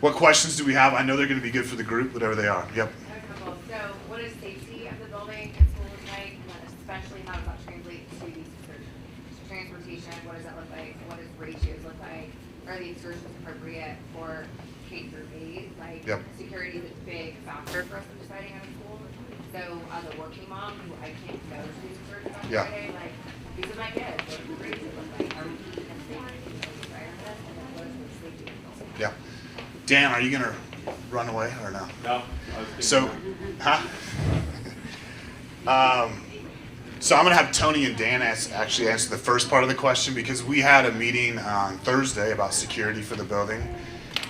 What questions do we have? I know they're going to be good for the group, whatever they are. Yep. I have a couple. So what does safety of the building and school look like? And then especially how does that translate to the transportation? What does that look like? What does ratios look like? Are the excursions appropriate for K through 8? Like, yep. Security is a big factor for us in deciding on a school. So as a working mom who I can't go to these excursions on Friday, like, these are my kids. What does the ratio look like? Are we keeping them safe in the environment? And then what is the safety of the building? Yeah. Dan, are you going to run away or no? No. So, so I'm going to have Tony and Dan actually answer the first part of the question, because we had a meeting on Thursday about security for the building,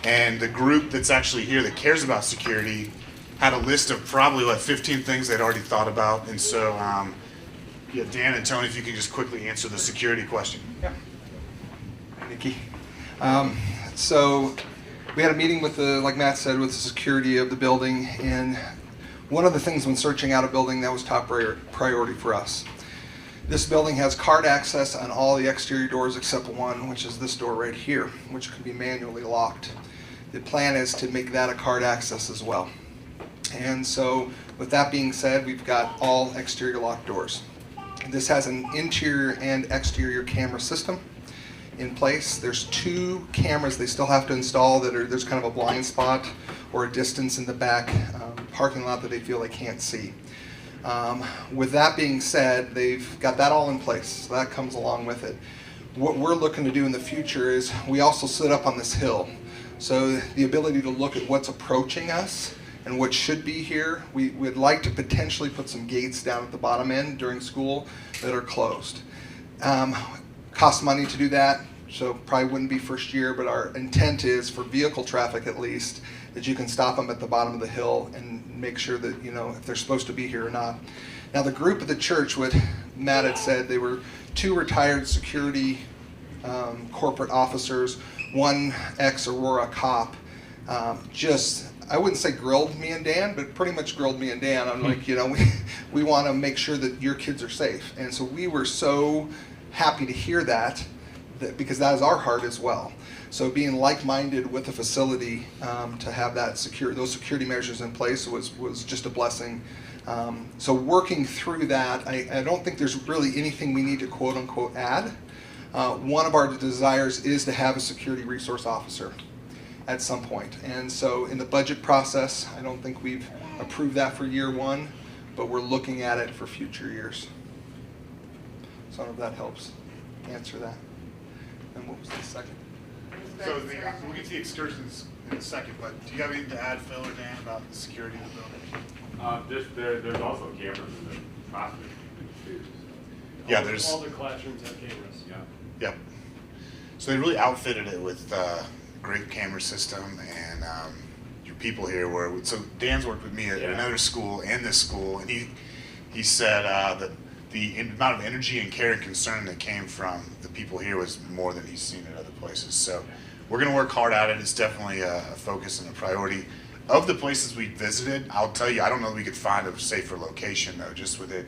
and the group that's actually here that cares about security had a list of probably like 15 things they'd already thought about. And so, yeah, Dan and Tony, if you could just quickly answer the security question. Yeah. Nikki. So we had a meeting with the, like Matt said, with the security of the building, and one of the things when searching out a building, that was top priority for us. This building has card access on all the exterior doors except one, which is this door right here, which can be manually locked. The plan is to make that a card access as well. And so with that being said, we've got all exterior locked doors. This has an interior and exterior camera system in place. There's 2 cameras they still have to install that are, there's kind of a blind spot or a distance in the back parking lot that they feel they can't see. With that being said, they've got that all in place, so that comes along with it. What we're looking to do in the future is we also sit up on this hill. So the ability to look at what's approaching us and what should be here, we'd like to potentially put some gates down at the bottom end during school that are closed. Costs money to do that, so probably wouldn't be first year, but our intent is for vehicle traffic at least, that you can stop them at the bottom of the hill and make sure that, you know, if they're supposed to be here or not. Now the group at the church, what Matt had said, they were 2 retired security corporate officers, 1 ex-Aurora cop, just, I wouldn't say grilled me and Dan, but pretty much grilled me and Dan. I'm like, you know, we want to make sure that your kids are safe. And so we were so happy to hear that because that is our heart as well. So being like-minded with the facility to have that those security measures in place was just a blessing. So working through that, I don't think there's really anything we need to quote-unquote add. One of our desires is to have a security resource officer at some point. And so in the budget process, I don't think we've approved that for year 1, but we're looking at it for future years. So I don't know if that helps answer that. And what was the second? So we'll get to the excursions in a second, but do you have anything to add, Phil or Dan, about the security of the building? There's also cameras in the classroom too. Yeah, there's all the classrooms have cameras. Yeah. Yep. So they really outfitted it with great camera system, and your people here were. So Dan's worked with me at another school and this school, and he said that the amount of energy and care and concern that came from the people here was more than he's seen at other places. So we're going to work hard at it. It's definitely a focus and a priority. Of the places we visited, I'll tell you, I don't know if we could find a safer location though, just with it,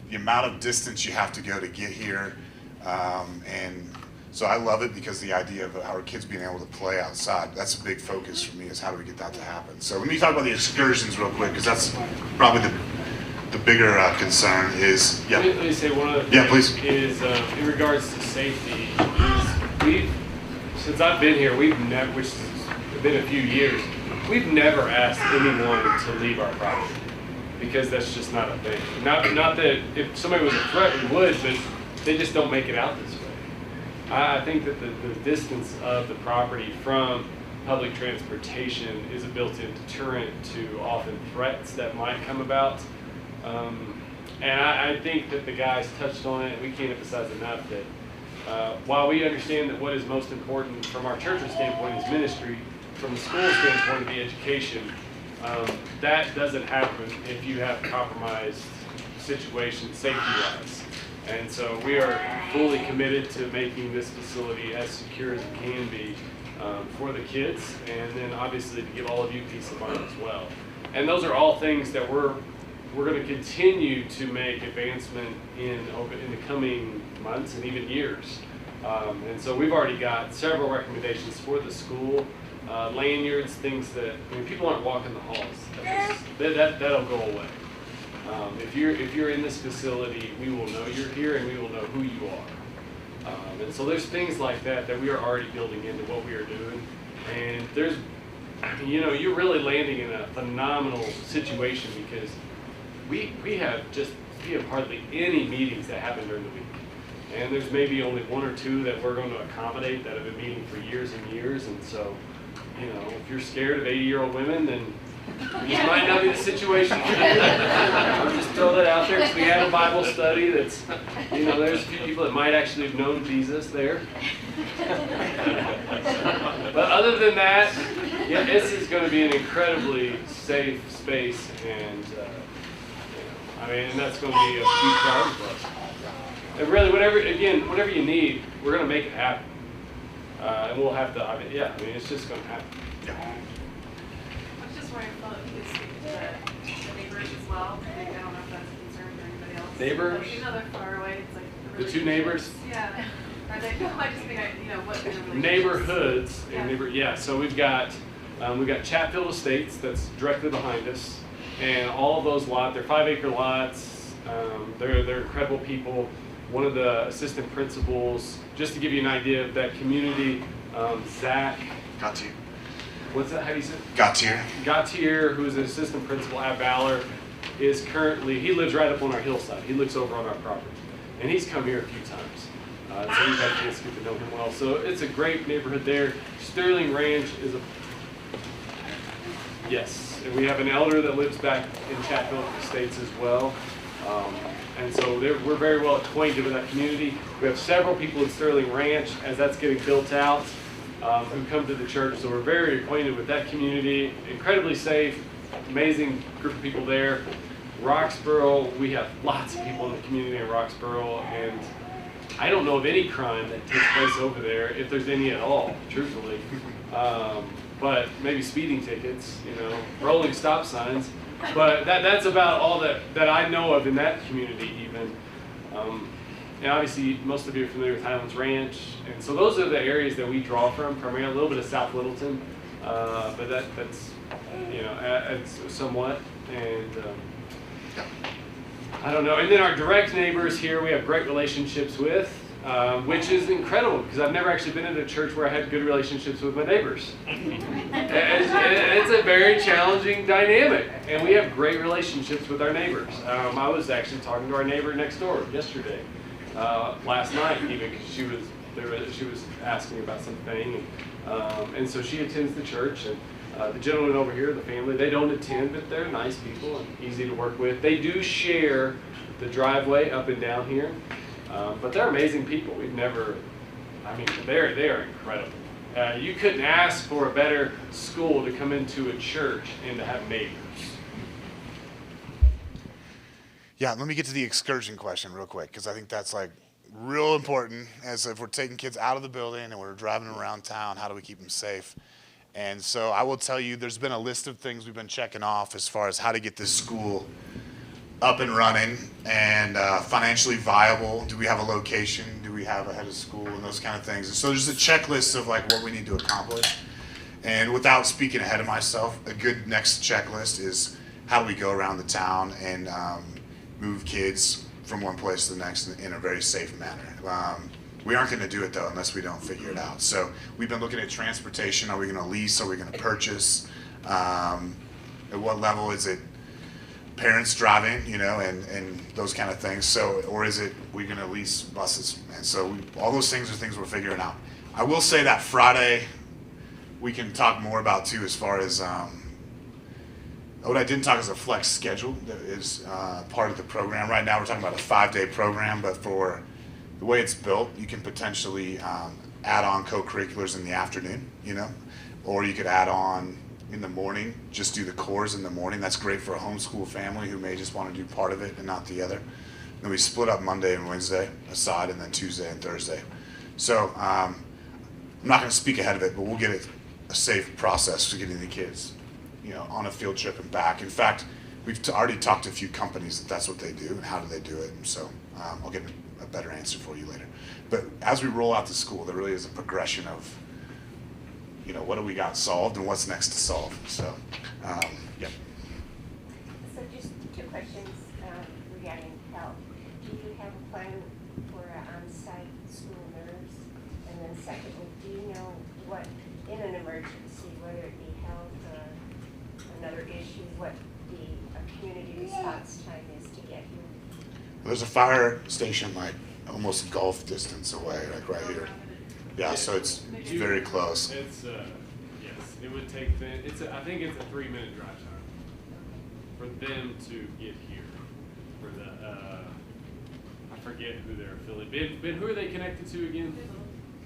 the amount of distance you have to go to get here. And so I love it because the idea of our kids being able to play outside, that's a big focus for me, is how do we get that to happen. So let me talk about the excursions real quick, because that's probably the bigger concern is, Let me say one other thing. Yeah, please. Is in regards to safety, since I've been here, we've never, which has been a few years, we've never asked anyone to leave our property, because that's just not a thing. Not that if somebody was a threat, we would, but they just don't make it out this way. I think that the distance of the property from public transportation is a built-in deterrent to often threats that might come about. And I think that the guys touched on it, and we can't emphasize enough that while we understand that what is most important from our church's standpoint is ministry, from the school standpoint of the education, that doesn't happen if you have compromised situations safety-wise. And so we are fully committed to making this facility as secure as it can be for the kids, and then obviously to give all of you peace of mind as well. And those are all things that we're going to continue to make advancement in the coming months and even years. And so we've already got several recommendations for the school lanyards, things that, I mean, people aren't walking the halls. That'll go away. If you're in this facility, we will know you're here and we will know who you are. And so there's things like that we are already building into what we are doing. And there's, you're really landing in a phenomenal situation because we have hardly any meetings that happen during the week. And there's maybe only one or two that we're going to accommodate that have been meeting for years and years. And so, if you're scared of 80-year-old women, then this might not be the situation for you. I'll just throw that out there because we have a Bible study that's, there's a few people that might actually have known Jesus there. But other than that, yeah, this is going to be an incredibly safe space, and and that's going to be a huge priority for us. And really, whatever you need, we're going to make it happen. And we'll have to, it's just going to happen. Yeah. I was just wondering if you could speak to the neighbors as well. I don't know if that's a concern for anybody else. Neighbors? Like, they're far away. It's like The two neighbors? Yeah. Are they? No, I just mean, what kind of relationships? Neighborhoods Yeah. and so we've got Chatfield Estates that's directly behind us, and all of those lots, they're 5-acre lots. They're incredible people. One of the assistant principals, just to give you an idea of that community, Zach. Gautier. What's that? How do you say it? Gautier. Who's an assistant principal at Valor, is currently, he lives right up on our hillside. He looks over on our property. And he's come here a few times. So we've had a chance to get to know him well. So it's a great neighborhood there. Sterling Ranch is yes. And we have an elder that lives back in Chatfield Estates as well. And so we're very well acquainted with that community. We have several people in Sterling Ranch as that's getting built out who come to the church. So we're very acquainted with that community. Incredibly safe, amazing group of people there. Roxborough, we have lots of people in the community in Roxborough, and I don't know of any crime that takes place over there, if there's any at all, truthfully. But maybe speeding tickets, rolling stop signs. But that's about all that I know of in that community even. And obviously most of you are familiar with Highlands Ranch. And so those are the areas that we draw from, primarily a little bit of South Littleton. But that's it's somewhat. And I don't know. And then our direct neighbors here we have great relationships with, which is incredible because I've never actually been in a church where I had good relationships with my neighbors. It's a very challenging dynamic, and we have great relationships with our neighbors. I was actually talking to our neighbor next door yesterday, last night even, because she was asking about something, and so she attends the church, and the gentleman over here, the family, they don't attend, but they're nice people and easy to work with. They do share the driveway up and down here. But they're amazing people. They are incredible. You couldn't ask for a better school to come into a church and to have neighbors. Yeah, let me get to the excursion question real quick because I think that's real important. As if we're taking kids out of the building and we're driving them around town, how do we keep them safe? And so I will tell you, there's been a list of things we've been checking off as far as how to get this school up and running and financially viable. Do we have a location? Do we have a head of school and those kind of things? And so there's a checklist of what we need to accomplish. And without speaking ahead of myself, a good next checklist is how do we go around the town and move kids from one place to the next in a very safe manner. We aren't going to do it though unless we don't figure it out. So we've been looking at transportation. Are we going to lease? Are we going to purchase? At what level is it? Parents driving, and those kind of things. So, or is it we going to lease buses? And so all those things are things we're figuring out. I will say that Friday we can talk more about too, as far as what I didn't talk is a flex schedule that is part of the program. Right now we're talking about a 5-day program, but for the way it's built, you can potentially add on co-curriculars in the afternoon, or you could add on in the morning, just do the cores in the morning. That's great for a homeschool family who may just want to do part of it and not the other. Then we split up Monday and Wednesday aside, and then Tuesday and Thursday. So I'm not going to speak ahead of it, but we'll get it a safe process for getting the kids, on a field trip and back. In fact, we've already talked to a few companies that's what they do and how do they do it. And so I'll get a better answer for you later. But as we roll out the school, there really is a progression of what do we got solved and what's next to solve. So, yeah. So just two questions regarding health. Do you have a plan for an on-site school nurse? And then secondly, do you know what, in an emergency, whether it be health or another issue, what the community response time is to get here? There's a fire station like almost golf distance away, like right here. Yeah, so it's very close. It's, yes, it would take them, I think it's a 3-minute drive time for them to get here. For the, I forget who they're affiliated. Ben, who are they connected to again?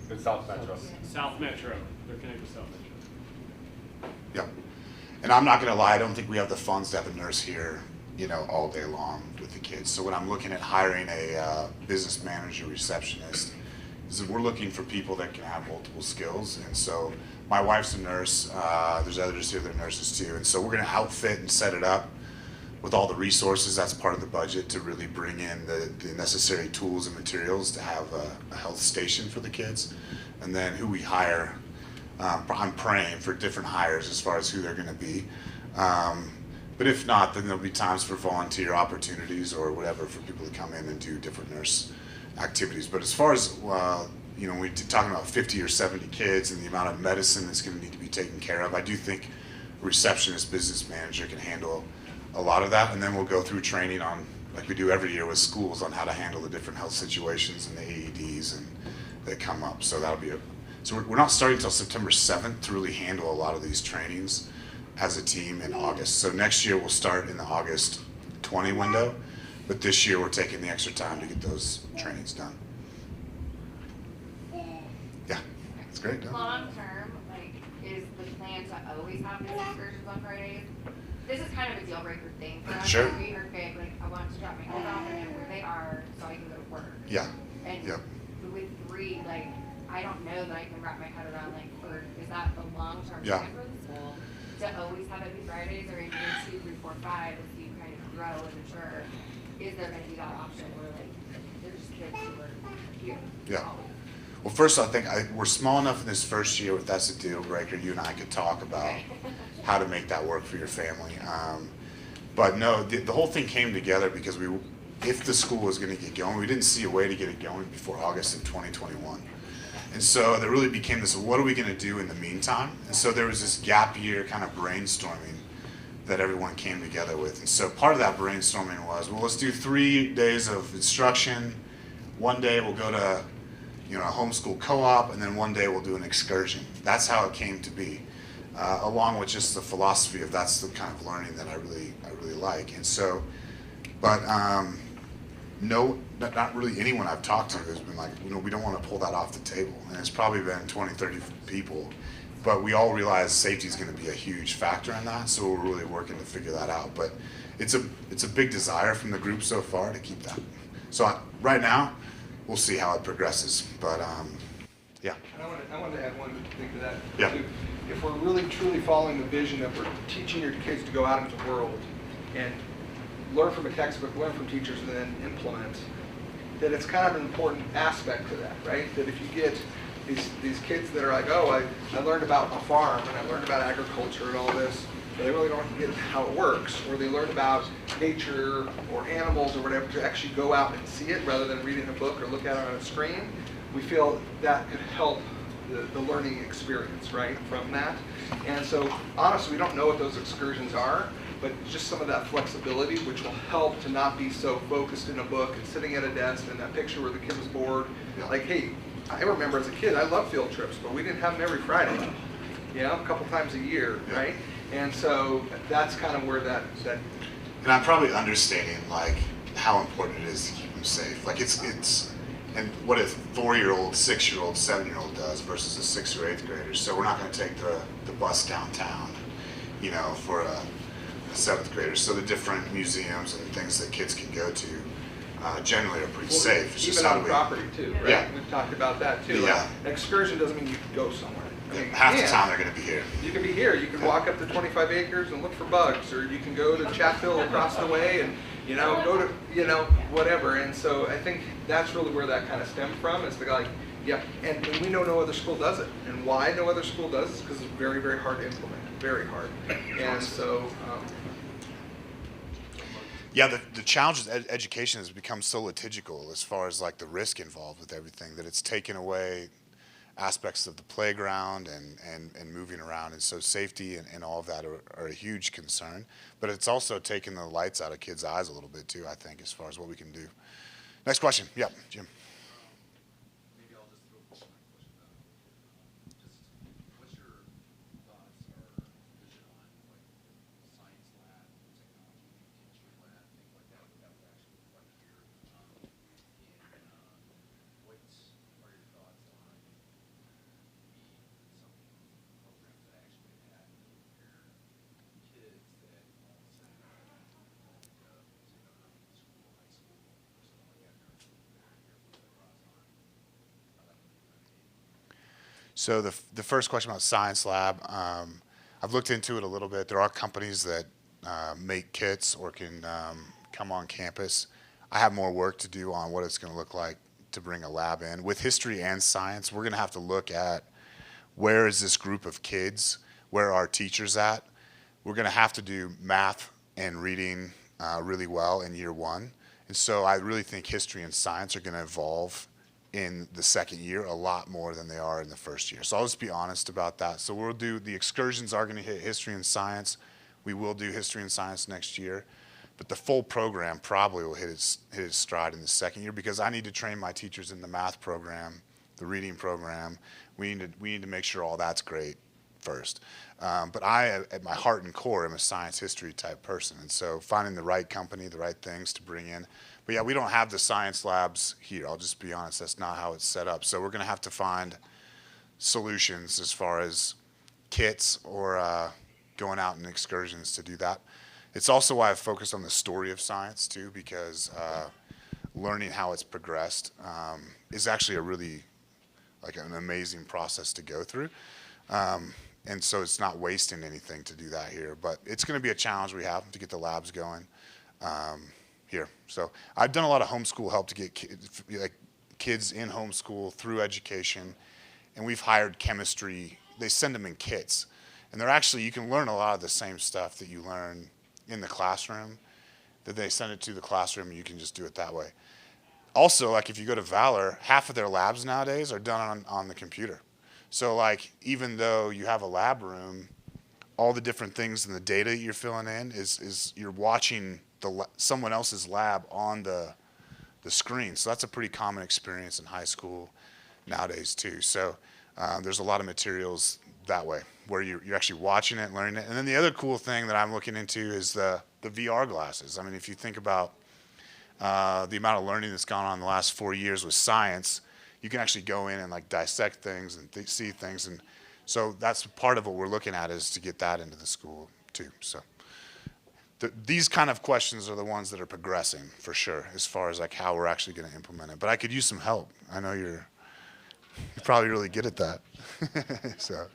It's South Metro. South Metro. They're connected to South Metro. Yep. And I'm not gonna lie, I don't think we have the funds to have a nurse here, all day long with the kids. So when I'm looking at hiring a business manager, receptionist, is that we're looking for people that can have multiple skills. And so my wife's a nurse, there's others here that are nurses too. And so we're gonna outfit and set it up with all the resources. That's part of the budget to really bring in the necessary tools and materials to have a health station for the kids. And then who we hire, I'm praying for different hires as far as who they're gonna be. But if not, then there'll be times for volunteer opportunities or whatever for people to come in and do different nurse activities. But as far as, when we're talking about 50 or 70 kids and the amount of medicine that's gonna need to be taken care of, I do think a receptionist, business manager can handle a lot of that. And then we'll go through training on, like we do every year with schools, on how to handle the different health situations and the AEDs and that come up. So that'll be so we're not starting until September 7th to really handle a lot of these trainings as a team in August. So next year we'll start in the August 20 window, but this year we're taking the extra time to get those trainings done. Yeah, it's great. Long term, is the plan to always have these excursions on Fridays? This is kind of a deal breaker thing for us. Sure. We are big, I want to drop my kids off and know where they are so I can go to work. Yeah. And Yep. with 3, I don't know that I can wrap my head around, or is that the long-term Yeah. plan for the school? To always have it be Fridays, or in year 2, 3, 4, 5, as you kind of grow and mature, is there gonna be that option where there's kids who are here? Yeah. Well, first, I think we're small enough in this first year, if that's a deal breaker, you and I could talk about how to make that work for your family. But no, the whole thing came together because if the school was gonna get going, we didn't see a way to get it going before August of 2021. And so there really became this, what are we gonna do in the meantime? And so there was this gap year kind of brainstorming that everyone came together with. And so part of that brainstorming was, well, let's do 3 days of instruction. One day we'll go to a homeschool co-op, and then one day we'll do an excursion. That's how it came to be, along with just the philosophy of that's the kind of learning that I really like. And so, but no, not really anyone I've talked to has been like, we don't want to pull that off the table. And it's probably been 20, 30 people, but we all realize safety is going to be a huge factor in that. So we're really working to figure that out. But it's a big desire from the group so far to keep that. So right now, we'll see how it progresses, but yeah. And I wanted to add one thing to that. Yeah. Too. If we're really truly following the vision that we're teaching your kids to go out into the world and learn from a textbook, learn from teachers, and then implement, that it's kind of an important aspect to that, right? That if you get these kids that are like, oh, I learned about a farm and I learned about agriculture and all this, but they really don't get how it works, or they learn about nature or animals or whatever, to actually go out and see it rather than reading a book or look at it on a screen, we feel that could help the learning experience, right, from that. And so honestly, we don't know what those excursions are, but just some of that flexibility, which will help to not be so focused in a book and sitting at a desk and that picture where the kid was bored. Yeah. Like, hey, I remember as a kid, I loved field trips, but we didn't have them every Friday, a couple times a year, Yeah. right? And so that's kind of where that And I'm probably understating how important it is to keep them safe. And what a 4-year-old, 6-year-old, 7-year-old does versus a 6th or 8th grader. So we're not going to take the bus downtown, for a 7th grader. So the different museums and things that kids can go to generally are pretty safe. It's just even how on do we, property too, right? Yeah. We've talked about that too. Yeah. Like, an excursion doesn't mean you can go somewhere. I mean, half the yeah. time they're going to be here. You can be here. You can walk up to 25 acres and look for bugs, or you can go to Chatfield across the way and go to whatever. And so I think that's really where that kind of stemmed from. Is Yeah, and we know no other school does it. And why no other school does it is because it's very, very hard to implement, very hard. And so, Yeah, the challenge with education has become so litigical as far as like the risk involved with everything that it's taken away aspects of the playground and moving around. And so safety and all of that are a huge concern. But it's also taken the lights out of kids' eyes a little bit too, I think, as far as what we can do. Next question. Yeah, Jim. Maybe I'll just throw a question out. Just what's your thoughts or vision on like science lab, technology, chemistry lab, things like that would actually be right here? And what are your thoughts on some programs that actually have prepare kids that all of a sudden say they're not in school, high school, or something like that, nursery, they're here for the class on how that would be remediated? So the first question about Science Lab, I've looked into it a little bit. There are companies that make kits or can come on campus. I have more work to do on what it's going to look like to bring a lab in. With history and science, we're going to have to look at where is this group of kids, where are teachers at. We're going to have to do math and reading really well in year one. And so I really think history and science are going to evolve in the second year a lot more than they are in the first year. So I'll just be honest about that. So we'll do, the excursions are going to hit history and science. We will do history and science next year. But the full program probably will hit its stride in the second year because I need to train my teachers in the math program, the reading program. We need to make sure all that's great first. But I, at my heart and core, am a science history type person. And so finding the right company, the right things to bring in. But yeah, we don't have the science labs here. I'll just be honest, that's not how it's set up. So we're going to have to find solutions as far as kits or going out in excursions to do that. It's also why I've focused on the story of science too, because learning how it's progressed is actually a really like an amazing process to go through. And so it's not wasting anything to do that here, but it's going to be a challenge we have to get the labs going here. So I've done a lot of homeschool help to get kids in homeschool through education, and we've hired chemistry. They send them in kits, and they're actually, you can learn a lot of the same stuff that you learn in the classroom, that they send it to the classroom, and you can just do it that way. Also, like if you go to Valor, half of their labs nowadays are done on the computer. So like even though you have a lab room, all the different things and the data that you're filling in is you're watching someone else's lab on the screen. So that's a pretty common experience in high school nowadays too. So there's a lot of materials that way where you're actually watching it, learning it. And then the other cool thing that I'm looking into is the VR glasses. I mean, if you think about the amount of learning that's gone on in the last 4 years with science, you can actually go in and like dissect things and see things. And so that's part of what we're looking at is to get that into the school too. So these kind of questions are the ones that are progressing for sure as far as like how we're actually going to implement it. But I could use some help. I know you're probably really good at that. So,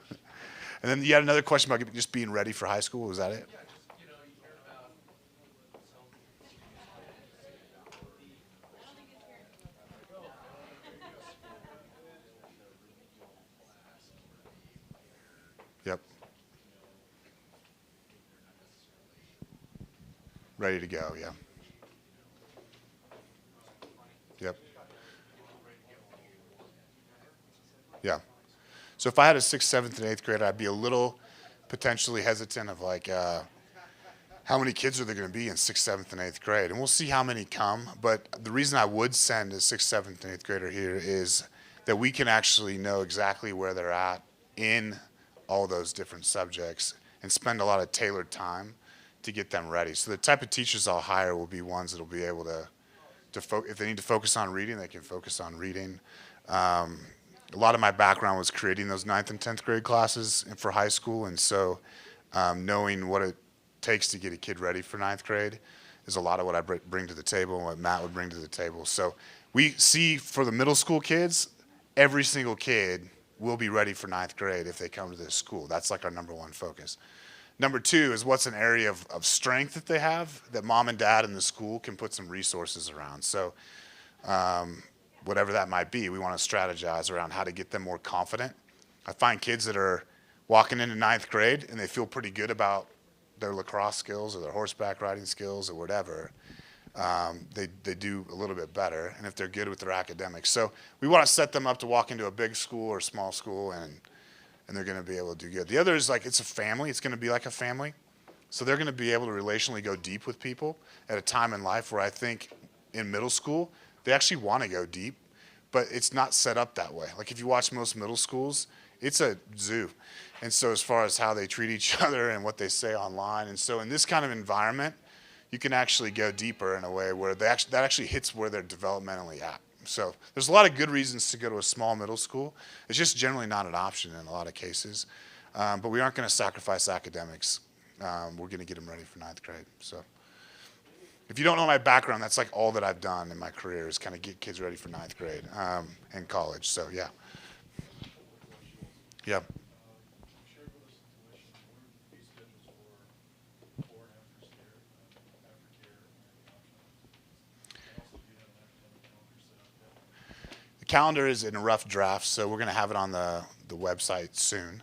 and then you had another question about just being ready for high school. Was that it? Yeah, just, you hear about some Yep. Ready to go, yeah. Yep. Yeah. So if I had a 6th, 7th, and 8th grader, I'd be a little potentially hesitant of like, how many kids are there going to be in 6th, 7th, and 8th grade? And we'll see how many come. But the reason I would send a 6th, 7th, and 8th grader here is that we can actually know exactly where they're at in all those different subjects and spend a lot of tailored time to get them ready. So the type of teachers I'll hire will be ones that will be able to if they need to focus on reading, they can focus on reading. A lot of my background was creating those 9th and 10th grade classes for high school, and so knowing what it takes to get a kid ready for 9th grade is a lot of what I bring to the table and what Matt would bring to the table. So we see for the middle school kids, every single kid will be ready for 9th grade if they come to this school. That's like our number one focus. Number two is what's an area of strength that they have that mom and dad in the school can put some resources around. So whatever that might be. We want to strategize around how to get them more confident. I find kids that are walking into ninth grade and they feel pretty good about their lacrosse skills or their horseback riding skills or whatever. They do a little bit better, and if they're good with their academics. So we want to set them up to walk into a big school or small school, and they're going to be able to do good. The other is like it's a family. It's going to be like a family. So they're going to be able to relationally go deep with people at a time in life where I think in middle school, they actually want to go deep, but it's not set up that way. Like if you watch most middle schools, it's a zoo. And so as far as how they treat each other and what they say online, and so in this kind of environment, you can actually go deeper in a way where that actually hits where they're developmentally at. So there's a lot of good reasons to go to a small middle school. It's just generally not an option in a lot of cases. But we aren't going to sacrifice academics. We're going to get them ready for ninth grade. So if you don't know my background, that's like all that I've done in my career is kind of get kids ready for ninth grade and college. So yeah. Yeah. Shared with us some tuition. What are the fee schedules for before and after care, and the optional? And also, do you have an academic calendar set up yet? The calendar is in a rough draft, so we're going to have it on the website soon.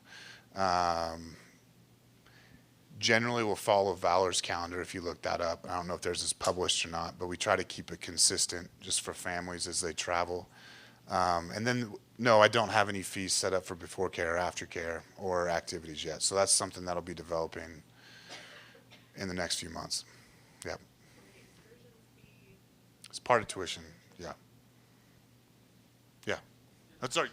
Generally, we'll follow Valor's calendar if you look that up. I don't know if theirs is published or not, but we try to keep it consistent just for families as they travel. And then, no, I don't have any fees set up for before care or after care or activities yet. So that's something that'll be developing in the next few months. Yeah. It's part of tuition. Yeah. Yeah. That's our.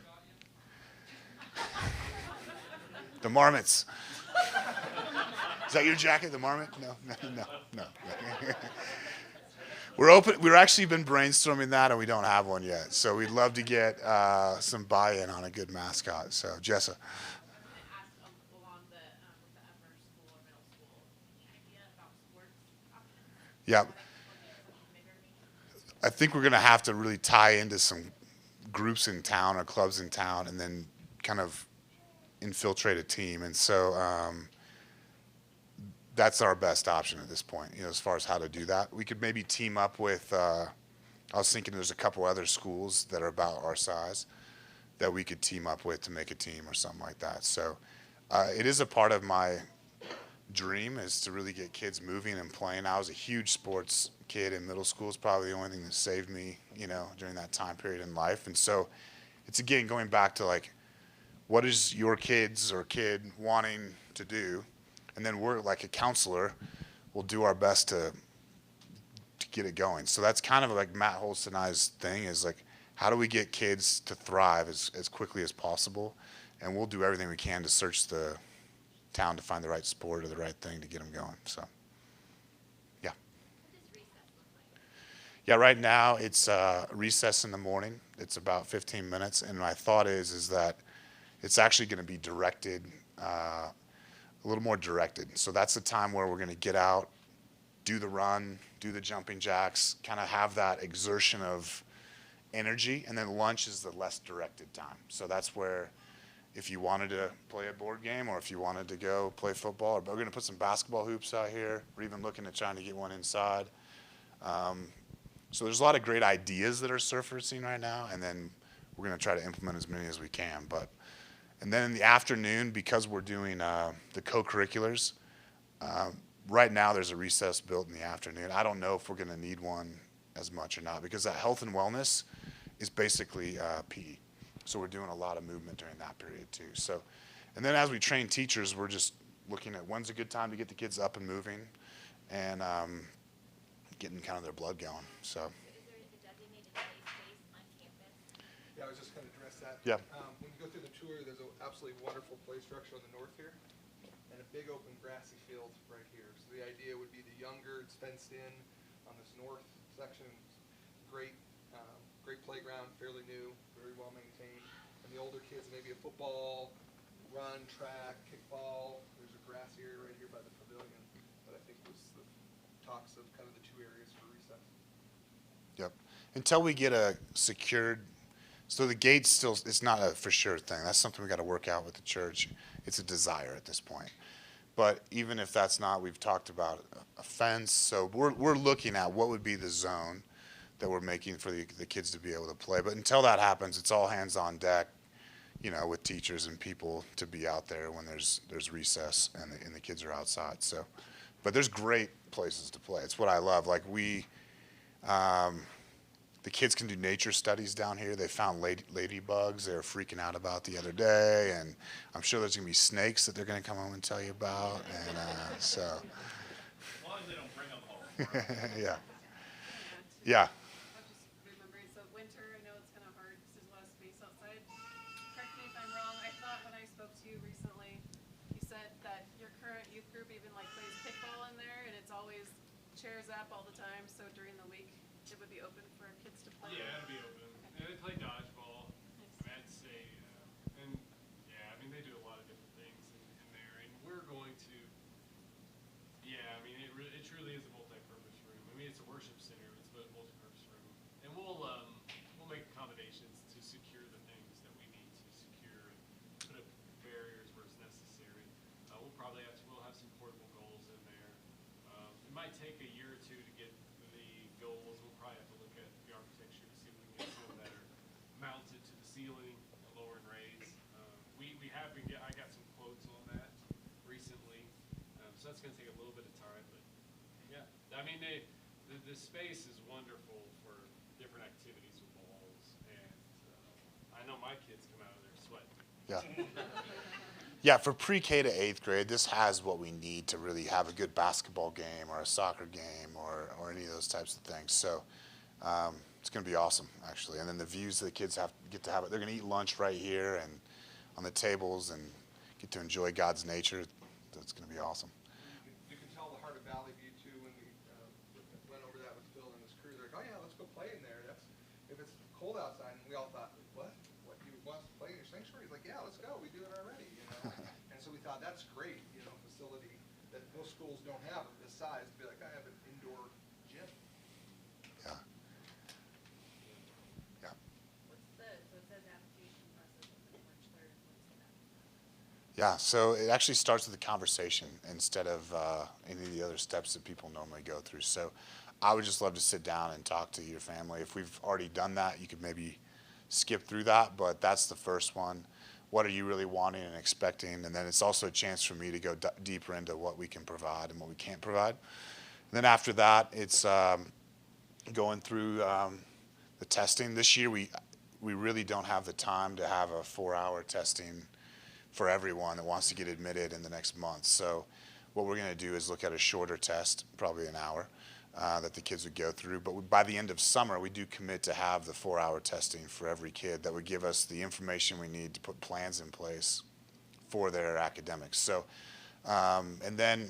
The marmots. Is that your jacket, the marmot? No. We're open. We've actually been brainstorming that, and we don't have one yet. So we'd love to get some buy-in on a good mascot. So Jessa. Ask along with the upper school or middle school, any idea about sports options? Yeah. I think we're going to have to really tie into some groups in town or clubs in town, and then kind of infiltrate a team. And so that's our best option at this point, as far as how to do that. We could maybe team up with, I was thinking there's a couple other schools that are about our size that we could team up with to make a team or something like that. So it is a part of my dream is to really get kids moving and playing. I was a huge sports kid in middle school. It's probably the only thing that saved me, during that time period in life. And so it's, again, going back to like, what is your kids or kid wanting to do? And then we're like a counselor, we'll do our best to get it going. So that's kind of like Matt Holst and I's thing is like, how do we get kids to thrive as quickly as possible? And we'll do everything we can to search the town to find the right sport or the right thing to get them going. So, yeah. Yeah, right now it's recess in the morning. It's about 15 minutes. And my thought is that it's actually going to be directed, a little more directed. So that's the time where we're going to get out, do the run, do the jumping jacks, kind of have that exertion of energy, and then lunch is the less directed time. So that's where if you wanted to play a board game or if you wanted to go play football, or we're going to put some basketball hoops out here. We're even looking at trying to get one inside. So there's a lot of great ideas that are surfacing right now, and then we're going to try to implement as many as we can. And then in the afternoon, because we're doing the co-curriculars, right now there's a recess built in the afternoon. I don't know if we're going to need one as much or not, because that health and wellness is basically PE. So we're doing a lot of movement during that period too. So, and then as we train teachers, we're just looking at when's a good time to get the kids up and moving and getting kind of their blood going. So. Is there a designated play space on campus? Yeah, I was just going to address that. Yeah. When you go through the tour, there's an absolutely wonderful play structure on the north here, and a big open grassy field right here. So the idea would be the younger, it's fenced in on this north section. Great, great playground, fairly new, very well maintained. And the older kids, maybe a football, run, track, kickball. There's a grassy area right here by the pavilion that I think was the talks of kind of the two areas for recess. Yep. Until we get a secured, so the gate's still, it's not a for sure thing. That's something we got to work out with the church. It's a desire at this point. But even if that's not, we've talked about a fence. So we're looking at what would be the zone that we're making for the kids to be able to play. But until that happens, it's all hands on deck, you know, with teachers and people to be out there when there's recess and the kids are outside. So, but there's great places to play. It's what I love. Like the kids can do nature studies down here. They found ladybugs they were freaking out about the other day, and I'm sure there's gonna be snakes that they're gonna come home and tell you about. And so, As long as they don't bring them home. yeah, yeah. I'm just remembering, so winter, I know it's kind of hard because there's a lot of space outside. Correct me if I'm wrong, I thought when I spoke to you recently, you said that your current youth group even like plays kickball in there and it's always chairs up all the time, so during the week it would be open for kids to play? Yeah, it'll be open. And they play dodgeball. I'd say, and yeah, I mean, they do a lot of different things in there. And we're going to, yeah, I mean, it truly is a multi-purpose room. I mean, it's a worship center, it's a multi-purpose room. And we'll make accommodations to secure the things that we need to secure and put up barriers where it's necessary. We'll have some portable goals in there. It might take a year or two to get the goals. We'll probably have to look at the architecture to see if we can get some that are mounted to the ceiling and lower and raise. I got some quotes on that recently, so that's going to take a little bit of time, but yeah, I mean, the space is wonderful for different activities with balls, and I know my kids come out of there sweating. Yeah. Yeah, for pre-K to 8th grade, this has what we need to really have a good basketball game or a soccer game or any of those types of things. So it's going to be awesome, actually. And then the views the kids get to have, they're going to eat lunch right here and on the tables and get to enjoy God's nature. That's going to be awesome. You can tell the Heart of Valley View too when we went over that with Phil and his crew. They're like, oh yeah, let's go play in there. If it's cold outside, and we all thought, what? You want us to play in your sanctuary? He's like, yeah, let's go. We do it already, you know. And so we thought that's great, you know, facility that most schools don't have of this size. To be like, I have an indoor gym. Yeah. Yeah. So it says application process open March 3rd. What's that? Yeah, so it actually starts with a conversation instead of any of the other steps that people normally go through. So I would just love to sit down and talk to your family. If we've already done that, you could maybe skip through that, but that's the first one. What are you really wanting and expecting? And then it's also a chance for me to go deeper into what we can provide and what we can't provide. And then after that, it's going through the testing. This year, we really don't have the time to have a 4-hour testing for everyone that wants to get admitted in the next month. So what we're going to do is look at a shorter test, probably an hour, that the kids would go through. But by the end of summer, we do commit to have the 4-hour testing for every kid that would give us the information we need to put plans in place for their academics. So, and then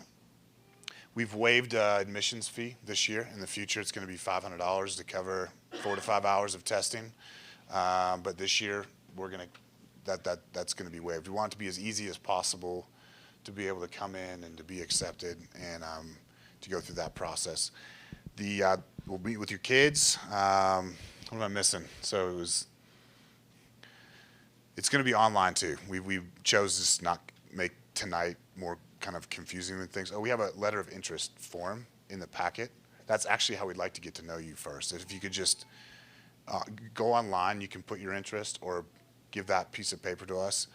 we've waived admissions fee this year. In the future, it's going to be $500 to cover 4 to 5 hours of testing. But this year, we're going to that's going to be waived. We want it to be as easy as possible to be able to come in and to be accepted and to go through that process. We'll meet with your kids. What am I missing? So it's going to be online too. We chose to not make tonight more kind of confusing with things. Oh, we have a letter of interest form in the packet. That's actually how we'd like to get to know you first. If you could just go online, you can put your interest or give that piece of paper to us.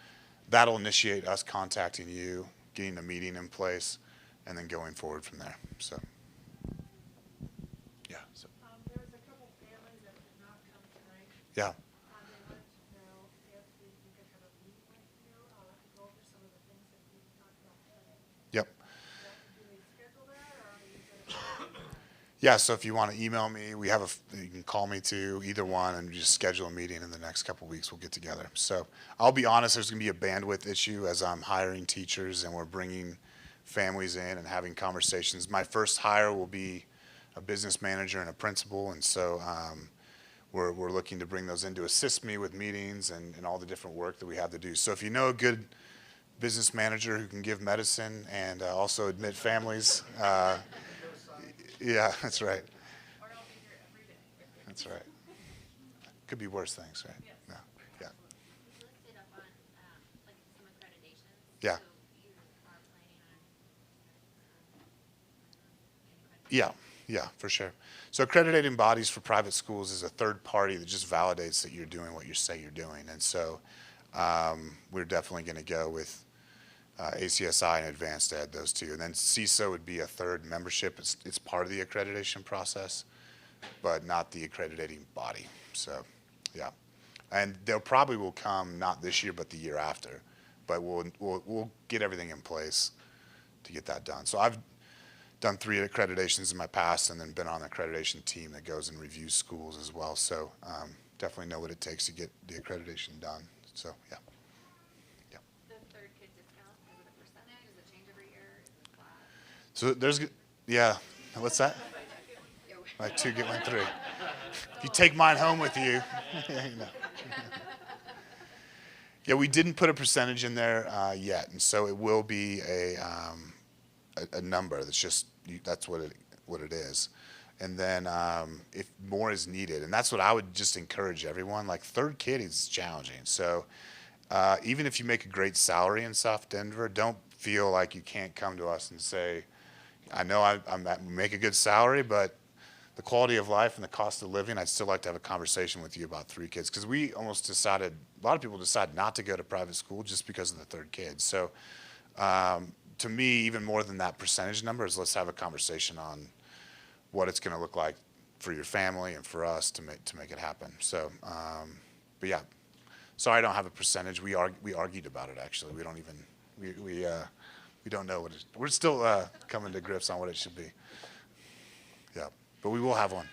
That'll initiate us contacting you, getting a meeting in place, and then going forward from there. So, yeah. So, There was a couple families that did not come tonight. yeah. They wanted to know if we could have a meeting with you, to go over some of the things that we talked about tonight. Yep. Do we schedule that, or are you gonna? Yeah, so if you want to email me, you can call me too, either one, and just schedule a meeting in the next couple of weeks. We'll get together. So I'll be honest, there's going to be a bandwidth issue as I'm hiring teachers and we're bringing families in and having conversations. My first hire will be a business manager and a principal, and so we're looking to bring those in to assist me with meetings and all the different work that we have to do. So if you know a good business manager who can give medicine and also admit families, yeah, that's right. Or I'll be here every day. That's right. Could be worse things, right? Yes. No. Yeah. You listed up on, like some accreditations. Yeah. So you are planning on. Yeah. Yeah, for sure. So accrediting bodies for private schools is a third party that just validates that you're doing what you say you're doing. And so we're definitely going to go with ACSI and Advanced Ed, those two. And then CISA would be a third membership. It's part of the accreditation process, but not the accrediting body. So, yeah. And they'll probably will come not this year, but the year after. But we'll get everything in place to get that done. So I've done 3 accreditations in my past and then been on the accreditation team that goes and reviews schools as well. So definitely know what it takes to get the accreditation done. So, yeah. The third kid discount, is it a percentage? Does it change every year? Is it flat? So there's, yeah, what's that? Buy 2, get 1 free. If you take mine home with you. No. Yeah, we didn't put a percentage in there yet, and so it will be a number. That's just that's what it is. And then if more is needed, and that's what I would just encourage everyone. Like third kid is challenging, so even if you make a great salary in South Denver, don't feel like you can't come to us and say, I know I make a good salary, but the quality of life and the cost of living, I'd still like to have a conversation with you about 3 kids. Because we almost decided, a lot of people decide not to go to private school just because of the third kid. So to me, even more than that percentage number is let's have a conversation on what it's going to look like for your family and for us to make it happen. So, but yeah, sorry I don't have a percentage. We argued about it actually. We don't even, we don't know what it is. We're still coming to grips on what it should be. Yeah. But we will have one.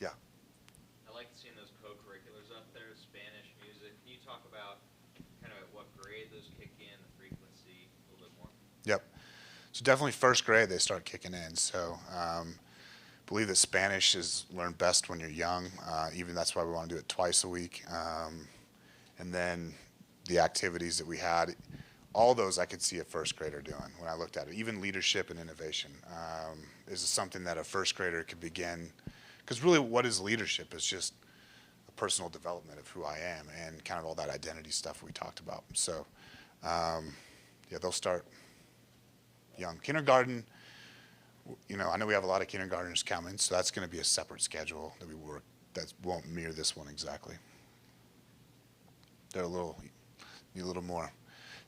Yeah. I like seeing those co-curriculars up there, Spanish, music. Can you talk about kind of at what grade those kick in, the frequency, a little bit more? Yep. So definitely first grade they start kicking in. So believe that Spanish is learned best when you're young. Even that's why we want to do it twice a week. And then the activities that we had, all those I could see a first grader doing when I looked at it. Even leadership and innovation is something that a first grader could begin. Because really what is leadership? It's just a personal development of who I am and kind of all that identity stuff we talked about. So yeah, they'll start young. Kindergarten, I know we have a lot of kindergartners coming, so that's going to be a separate schedule that we work. That won't mirror this one exactly. They're need a little more.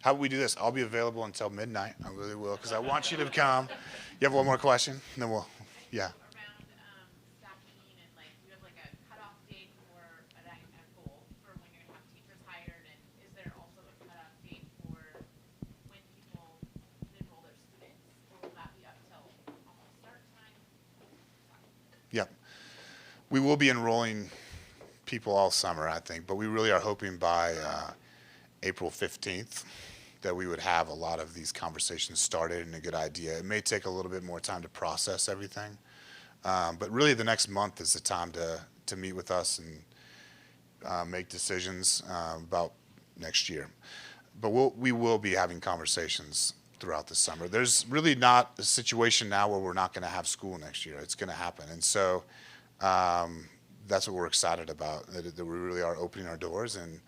How would we do this? I'll be available until midnight. I really will, because I want you to come. You have one more question? And then we'll, yeah. Around staffing and you have a cutoff date for a goal for when you're gonna have teachers hired, and is there also a cutoff date for when people can enroll their students, or will that be up till almost start time? Yep. We will be enrolling people all summer, I think, but we really are hoping by April 15th that we would have a lot of these conversations started and a good idea. It may take a little bit more time to process everything, but really the next month is the time to meet with us and make decisions about next year. But we will be having conversations throughout the summer. There's really not a situation now where we're not going to have school next year. It's going to happen. And so that's what we're excited about, that we really are opening our doors, and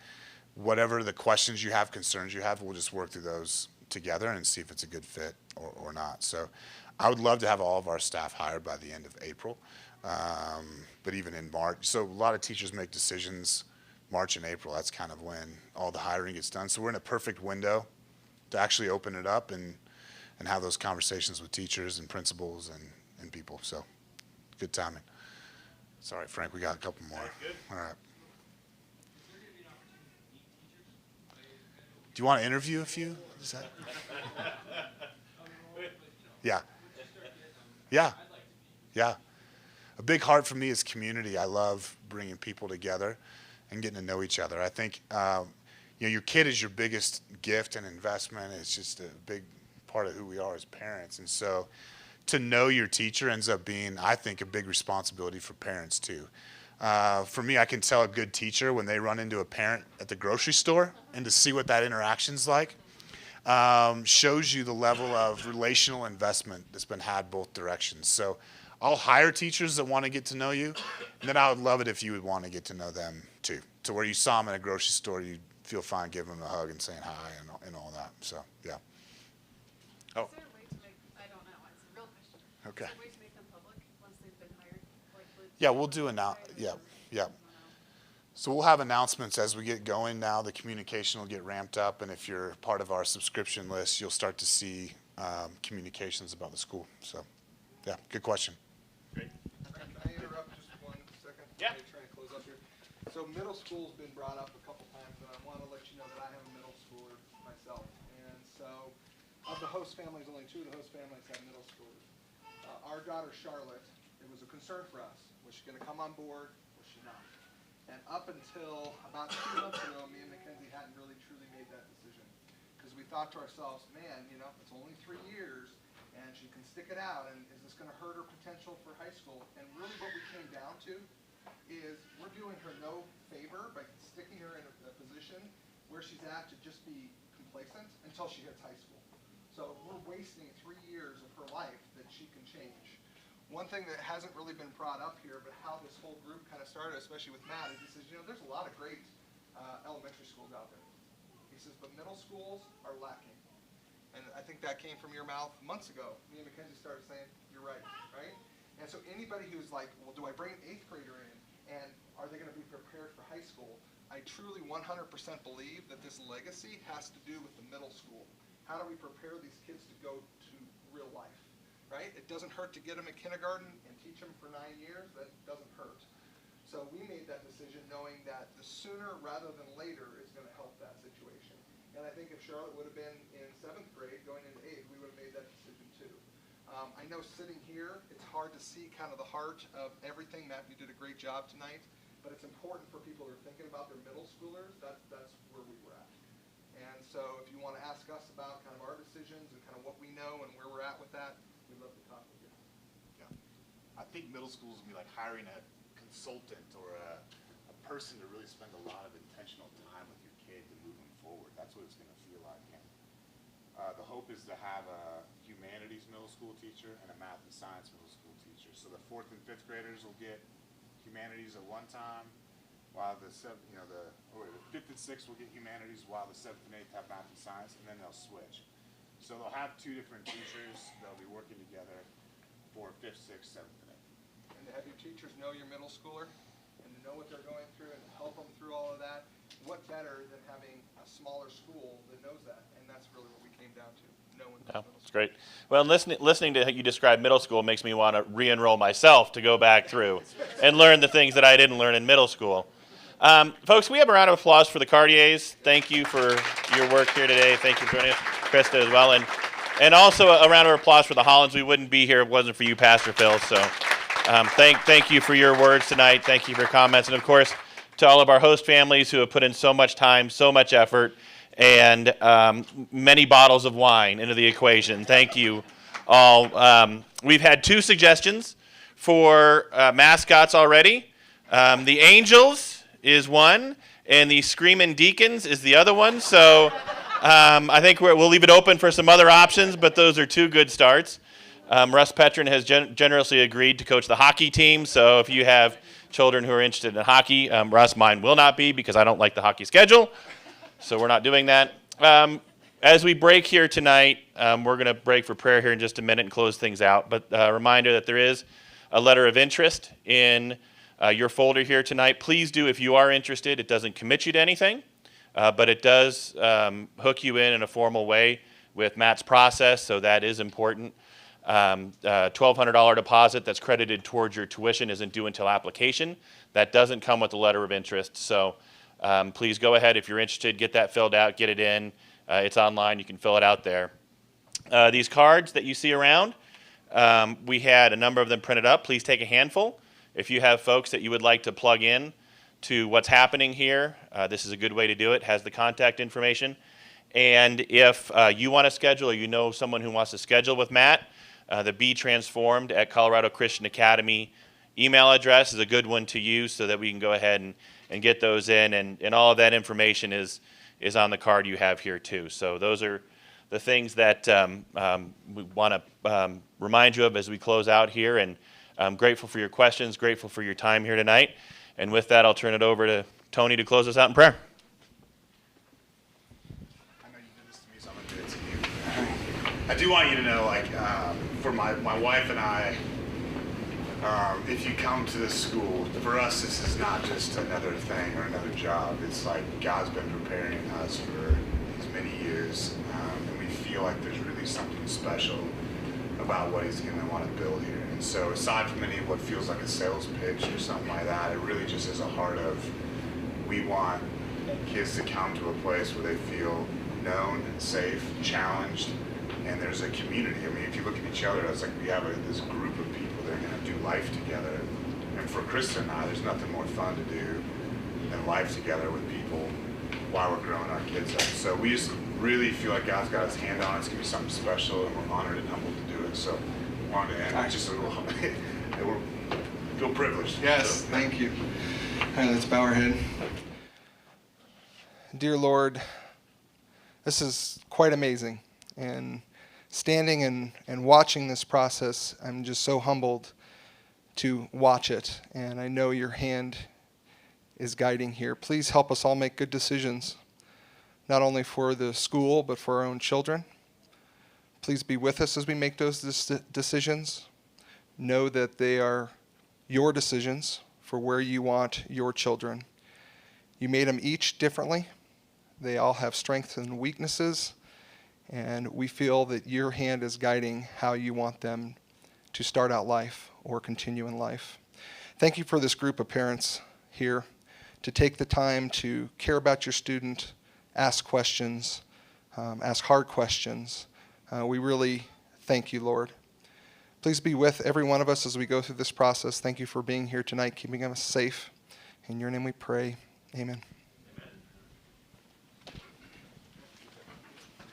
whatever the questions you have, concerns you have, we'll just work through those together and see if it's a good fit or not. So I would love to have all of our staff hired by the end of April, but even in March. So a lot of teachers make decisions March and April. That's kind of when all the hiring gets done. So we're in a perfect window to actually open it up and have those conversations with teachers and principals and people. So good timing. Sorry, Frank, we got a couple more. All right. Do you want to interview a few? Is that? Yeah. Yeah. Yeah. A big heart for me is community. I love bringing people together and getting to know each other. I think your kid is your biggest gift and investment. It's just a big part of who we are as parents. And so to know your teacher ends up being, I think, a big responsibility for parents too. For me, I can tell a good teacher when they run into a parent at the grocery store, and to see what that interaction's like shows you the level of relational investment that's been had both directions. So I'll hire teachers that want to get to know you, and then I would love it if you would want to get to know them too, to where you saw them in a grocery store, you'd feel fine giving them a hug and saying hi and all that. So, yeah. Oh. Is there a way to make, I don't know, it's a real question. Okay. Is there a way to make them public Yeah, we'll do yeah. So we'll have announcements as we get going now. The communication will get ramped up, and if you're part of our subscription list, you'll start to see communications about the school. So, yeah, good question. Can I interrupt just 1 second? Yeah. I'm trying to close up here. So middle school's been brought up a couple times, and I want to let you know that I have a middle schooler myself. And so, of the host families, only 2 of the host families have middle schoolers. Our daughter Charlotte, it was a concern for us. Was she going to come on board? Was she not? And up until about 2 months ago, me and Mackenzie hadn't really truly made that decision. Because we thought to ourselves, man, it's only 3 years, and she can stick it out, and is this going to hurt her potential for high school? And really what we came down to is we're doing her no favor by sticking her in a position where she's at to just be complacent until she hits high school. So we're wasting 3 years of her life that she can change. One thing that hasn't really been brought up here, but how this whole group kind of started, especially with Matt, is he says, there's a lot of great elementary schools out there. He says, but middle schools are lacking. And I think that came from your mouth months ago. Me and Mackenzie started saying, you're right, right? And so anybody who's like, well, do I bring an 8th grader in? And are they going to be prepared for high school? I truly 100% believe that this legacy has to do with the middle school. How do we prepare these kids to go to real life? Right? It doesn't hurt to get them in kindergarten and teach them for 9 years. That doesn't hurt. So we made that decision knowing that the sooner rather than later is going to help that situation. And I think if Charlotte would have been in 7th grade going into 8th, we would have made that decision too. I know sitting here, it's hard to see kind of the heart of everything. Matt, you did a great job tonight. But it's important for people who are thinking about their middle schoolers. That's where we were at. And so if you want to ask us about kind of our decisions and kind of what we know and where we're at with that, we'd love to talk with you. Yeah. I think middle schools will be like hiring a consultant or a person to really spend a lot of intentional time with your kid to move them forward. That's what it's going to feel like. And the hope is to have a humanities middle school teacher and a math and science middle school teacher. So the 4th and 5th graders will get humanities at one time, while the 5th and 6th will get humanities, while the 7th and 8th have math and science, and then they'll switch. So they'll have 2 different teachers. They'll be working together for 5th, 6th, 7th, and 8th. And to have your teachers know your middle schooler and to know what they're going through and to help them through all of that, what better than having a smaller school that knows that? And that's really what we came down to, knowing Yeah, middle it's school. great. Well, listening to how you describe middle school makes me want to re-enroll myself to go back through and learn the things that I didn't learn in middle school. Folks, we have a round of applause for the Cartiers. Thank you for your work here today. Thank you for joining us, Krista as well. And also a round of applause for the Hollands. We wouldn't be here if it wasn't for you, Pastor Phil. So thank you for your words tonight. Thank you for your comments. And, of course, to all of our host families who have put in so much time, so much effort, and many bottles of wine into the equation. Thank you all. We've had 2 suggestions for mascots already. The Angels is one, and the Screamin' Deacons is the other one. So I think we'll leave it open for some other options, but those are 2 good starts. Russ Petrin has generously agreed to coach the hockey team, so if you have children who are interested in hockey, Russ, mine will not be because I don't like the hockey schedule. So we're not doing that. As we break here tonight, we're going to break for prayer here in just a minute and close things out. But a reminder that there is a letter of interest in your folder here tonight. Please do if you are interested. It doesn't commit you to anything, but it does hook you in a formal way with Matt's process, so that is important. $1,200 deposit that's credited towards your tuition isn't due until application. That doesn't come with a letter of interest, so please go ahead if you're interested, get that filled out, get it in. It's online, you can fill it out there. These cards that you see around, we had a number of them printed up. Please take a handful. If you have folks that you would like to plug in to what's happening here, this is a good way to do it. It has the contact information. And if you want to schedule or you know someone who wants to schedule with Matt, the Be Transformed at Colorado Christian Academy email address is a good one to use so that we can go ahead and get those in. And all of that information is on the card you have here too. So those are the things that we want to remind you of as we close out here. And I'm grateful for your questions, grateful for your time here tonight. And with that, I'll turn it over to Tony to close us out in prayer. I know you did this to me, so I'm going to do it to you. I do want you to know, for my wife and I, if you come to this school, for us, this is not just another thing or another job. It's like God's been preparing us for these many years, and we feel like there's really something special about what He's going to want to build here. And so, aside from any of what feels like a sales pitch or something like that, it really just is a heart of, we want kids to come to a place where they feel known, safe, challenged, and there's a community. I mean, if you look at each other, it's like we have this group of people that are going to do life together. And for Krista and I, there's nothing more fun to do than life together with people while we're growing our kids up. So we just really feel like God's got His hand on it. It's going to be something special, and we're honored and humbled to do it. So I wanted to end with just a little, we feel privileged. Yes, So, thank you. All right, let's bow our head. Dear Lord, this is quite amazing. And standing and watching this process, I'm just so humbled to watch it. And I know your hand is guiding here. Please help us all make good decisions, not only for the school, but for our own children. Please be with us as we make those decisions. Know that they are your decisions for where you want your children. You made them each differently. They all have strengths and weaknesses. And we feel that your hand is guiding how you want them to start out life or continue in life. Thank you for this group of parents here to take the time to care about your student, ask questions, ask hard questions. We really thank you, Lord. Please be with every one of us as we go through this process. Thank you for being here tonight, keeping us safe. In your name we pray. Amen.